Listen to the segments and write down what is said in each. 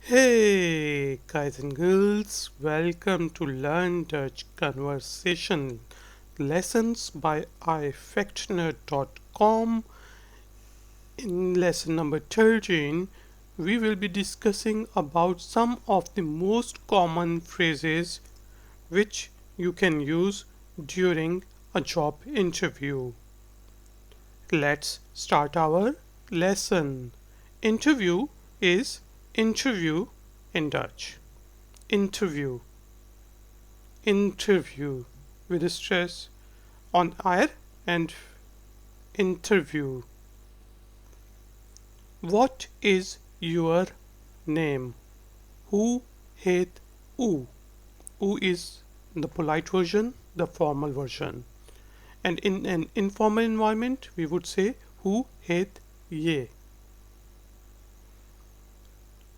Hey guys and girls, welcome to Learn Dutch Conversation Lessons by ifactner.com. In lesson number 13, we will be discussing about some of the most common phrases which you can use during a job interview. Let's start our lesson. Interview is interview in Dutch. Interview, interview with a stress on ir and interview. What is your name? Who heet u? U is the polite version, the formal version. And in an informal environment, we would say who heet ye?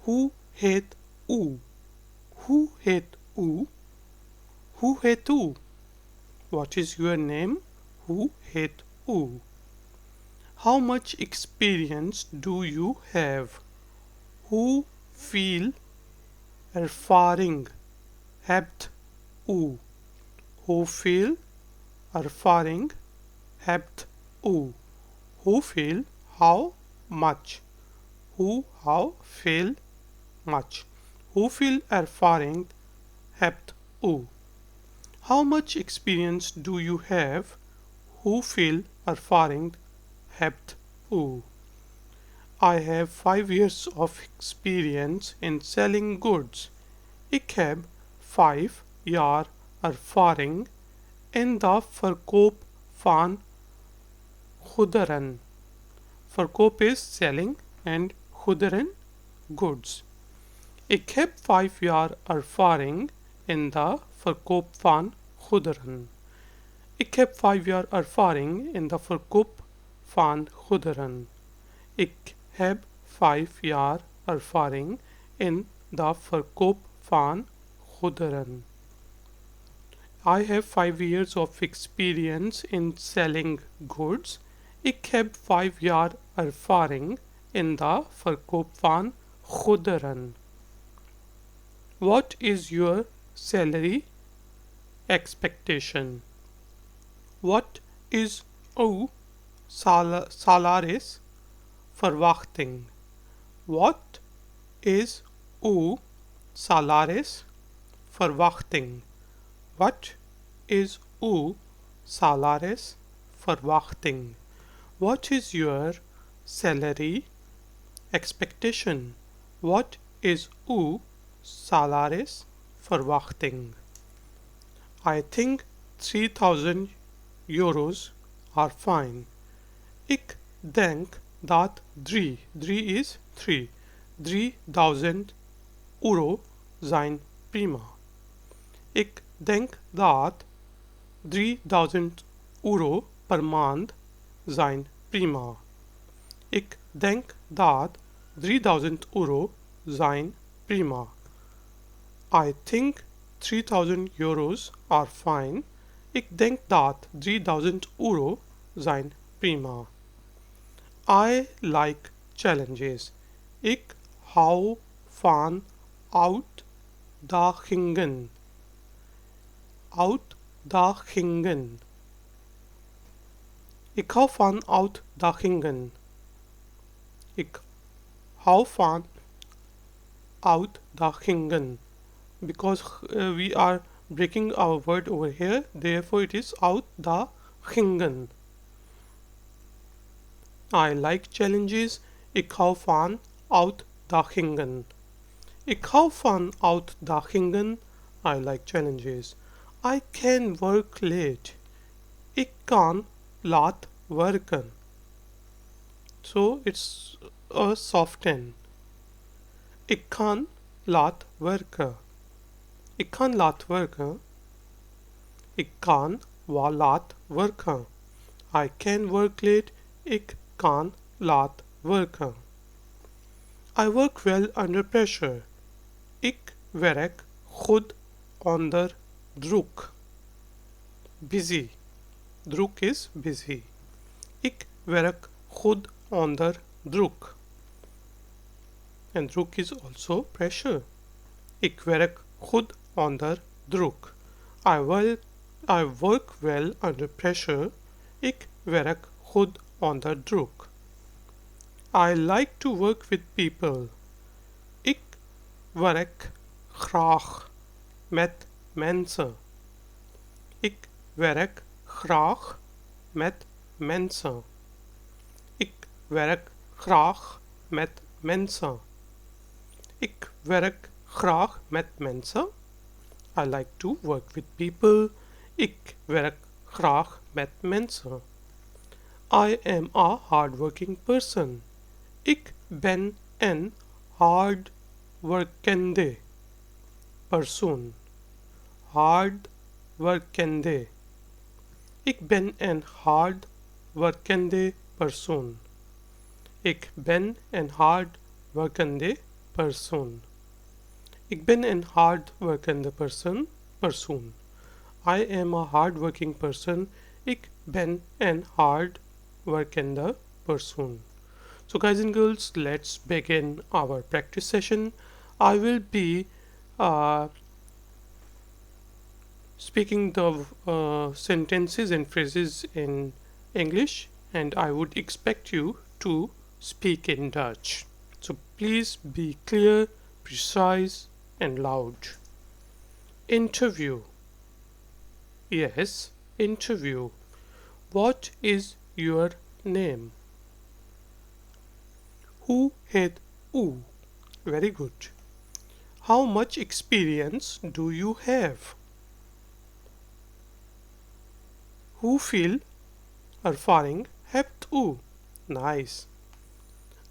Who heet u? Who heet u? Who heet u? What is your name? Who heet u? How much experience do you have? Hoe veel ervaring hebt u? Hoeveel ervaring hebt u? Hoeveel, how much? How veel, much. Hoeveel ervaring hebt u? How much experience do you have? Hoeveel ervaring hebt u? I have 5 years of experience in selling goods. Ik heb 5 jaar ervaring in de verkoop van goederen. Verkoop is selling and goederen goods. Ik heb 5 jaar ervaring in de verkoop van goederen. Ik heb 5 jaar ervaring in de verkoop van goederen. Ik heb 5 jaar ervaring in de verkoop van goederen. I have 5 years of experience in selling goods. Ik heb 5 jaar ervaring in de verkoop van goederen. What is your salary expectation? What is uw salaris verwachting? What is uw salaris verwachting? What is uw salaris verwachting? What is your salary expectation? What is uw salaris verwachting? I think 3000 euros are fine. Ik denk dat 3 is 3. 3000 euro zijn prima. Ik denk dat 3000 euro per maand zijn prima. Ik denk dat 3000 euro zijn prima. I think 3000 euros are fine. Ik denk dat 3000 euro zijn prima. I like challenges. Ik hou van uitdagingen. Uitdagingen. Ik hou van uitdagingen. Ik hou van uitdagingen. Because we are breaking our word over here, therefore it is uitdagingen. I like challenges. Ik hou van uitdagingen. Ik hou van uitdagingen. I like challenges. I can work late. Ik kan laat werken. So it's a soften. Ik kan laat werken. Ik kan laat werken. Ik kan laat werken. I can work late. Ik kan laat werken. I work well under pressure. Ik werk goed onder druk. Busy. Druk is busy. Ik werk goed onder druk. and druk is also pressure. Ik werk goed onder druk. I work well under pressure. Ik werk goed onder druk. I like to work with people. Ik werk graag met mensen. Ik werk graag met mensen. Ik werk graag met mensen. Ik werk graag met mensen. I like to work with people. Ik werk graag met mensen. I am a hardworking person. Ik ben een hardwerkende persoon. Hardwerkende. Ik ben een hardwerkende persoon. Ik ben een hardwerkende persoon. Ik ben een hardwerkende persoon. I am a hardworking person. Ik ben een hardwerkende persoon. So guys and girls, let's begin our practice session. I will be speaking the sentences and phrases in English, and I would expect you to speak in Dutch. So please be clear, precise, and loud. Interview. Yes, interview. What is your name? Hoe heet u? Very good. How much experience do you have? Hoeveel ervaring hebt u? Nice.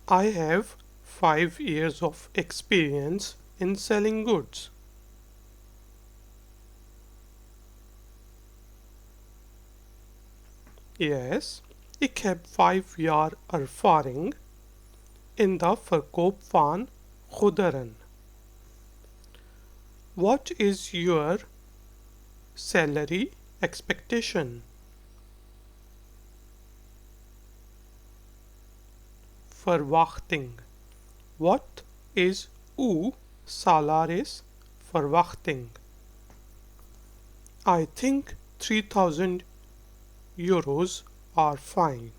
I have 5 years of experience in selling goods. Yes, ik heb 5 jaar ervaring in de verkoop van goederen. What is your salary expectation? Verwachting. What is uw salaris verwachting? I think 3000 euros are fine.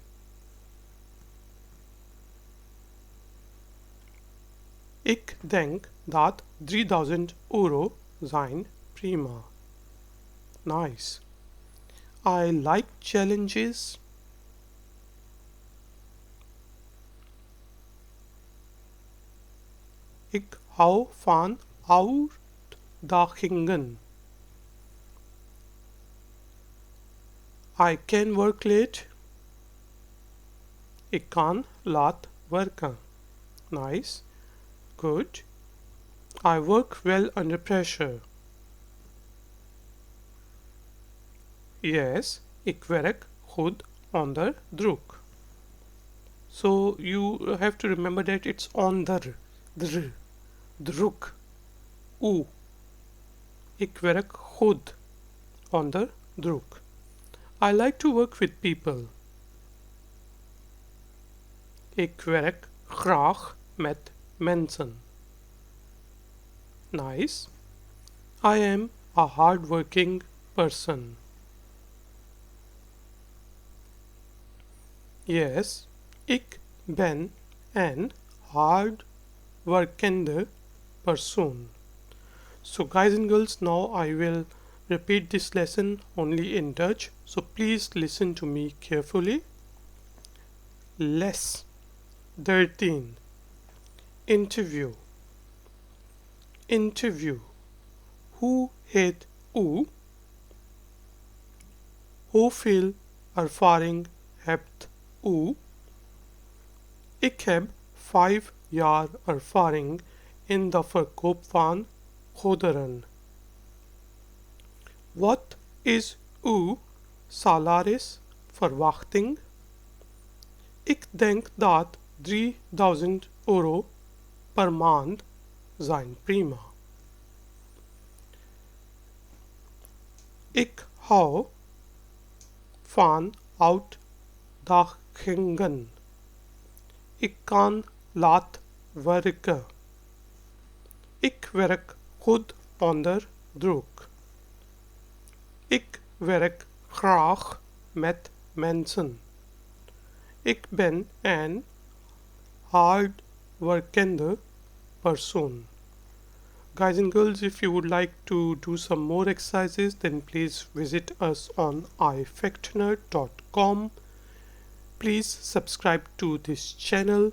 Ik denk dat 3000 euro zijn prima. Nice. I like challenges. Ik hou van uitdagingen. I can work late. Ik kan laat werken. Nice. Good. I work well under pressure. Yes, ik werk goed onder druk. So you have to remember that it's onder. Druk. U. Ik werk goed onder druk. I like to work with people. Ik werk graag met mensen. Nice. I am a hardworking person. Yes, ik ben een hardwerkende persoon. So guys and girls, now I will repeat this lesson only in Dutch. So please listen to me carefully. Les 13. Interview. Interview. Hoe heet u? Hoeveel ervaring hebt u? Ik heb 5 jaar ervaring in de verkoop van goederen. Wat is uw salaris verwachting? Ik denk dat 3000 euro per maand zijn prima. Ik hou van uitdagingen. Ik kan laat werken. Ik werk goed onder druk. Ik werk graag met mensen. Ik ben een hardwerkende person. Guys and girls, if you would like to do some more exercises, then please visit us on ifactner.com. Please subscribe to this channel.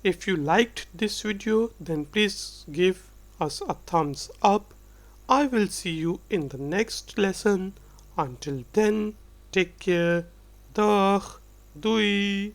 If you liked this video, then please give us a thumbs up. I will see you in the next lesson. Until then, take care. Dag. Doei.